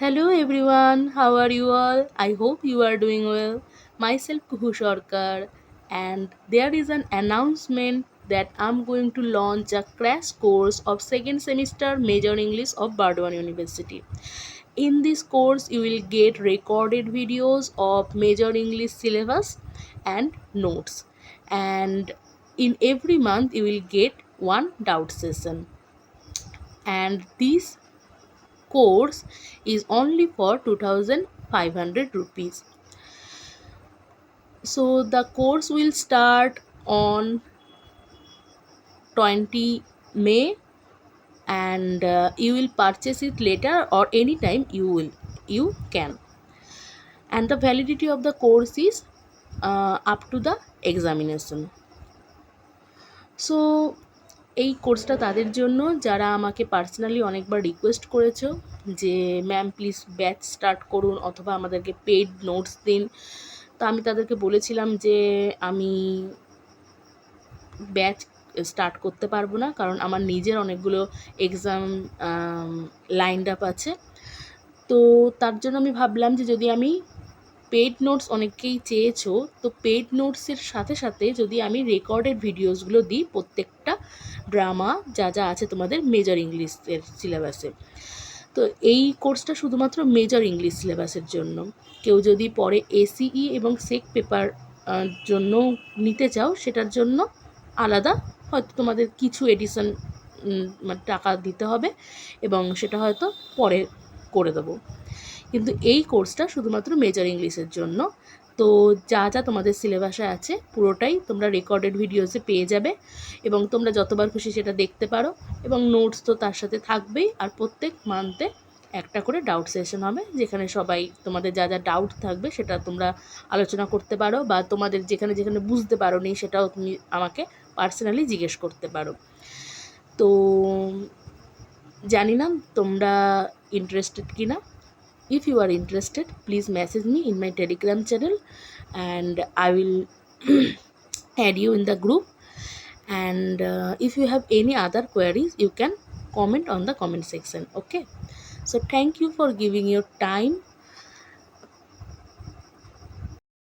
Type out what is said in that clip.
Hello everyone, how are you all? I hope you are doing well. Myself Kuhu Sarkar, and there is an announcement that I'm going to launch a crash course of second semester Major English of Bardwan University. In this course, you will get recorded videos of Major English syllabus and notes, and in every month you will get one doubt session, and this course is only for 2500 rupees. So the course will start on 20 May, and you will purchase it later or anytime you can, and the validity of the course is up to the examination. So এই কোর্সটা তাদের জন্য যারা আমাকে personally অনেকবার request করেছো যে ma'am please batch start করুন অথবা আমাদেরকে পেইড নোটস দিন। তো আমি তাদেরকে বলেছিলাম যে আমি ব্যাচ স্টার্ট করতে পারবো না, কারণ আমার নিজের অনেকগুলো এক্সাম লাইনড আপ আছে। তো তার জন্য আমি ভাবলাম যে যদি আমি পেইড নোটস অনেকেই চেয়েছো, তো পেইড নোটসের সাথে সাথে যদি আমি রেকর্ডেড ভিডিওসগুলো দিই প্রত্যেকটা ড্রামা যা যা আছে তোমাদের মেজর ইংলিশের সিলেবাসে। তো এই কোর্সটা শুধুমাত্র মেজর ইংলিশ সিলেবাসের জন্য। কেউ যদি পরে এসিই এবং সেক পেপার জন্য নিতে চাও, সেটার জন্য আলাদা হয়তো তোমাদের কিছু এডিশন টাকা দিতে হবে এবং সেটা হয়তো পরে করে দেবো। কিন্তু এই কোর্সটা শুধুমাত্র মেজর ইংলিশের জন্য। তো যা যা তোমাদের সিলেবাসে আছে পুরোটাই তোমরা রেকর্ডেড ভিডিওসে পেয়ে যাবে এবং তোমরা যতবার খুশি সেটা দেখতে পারো, এবং নোটস তো তার সাথে থাকবেই। আর প্রত্যেক মান্থে একটা করে ডাউট সেশন হবে, যেখানে সবাই তোমাদের যা যা ডাউট থাকবে সেটা তোমরা আলোচনা করতে পারো, বা তোমাদের যেখানে যেখানে বুঝতে পারো নি সেটাও তুমি আমাকে পার্সোনালি জিজ্ঞেস করতে পারো। তো জানি না তোমরা ইন্টারেস্টেড কি না। If you are interested, please message me in my Telegram channel and I will add you in the group. And if you have any other queries, you can comment on the comment section. Okay. So thank you for giving your time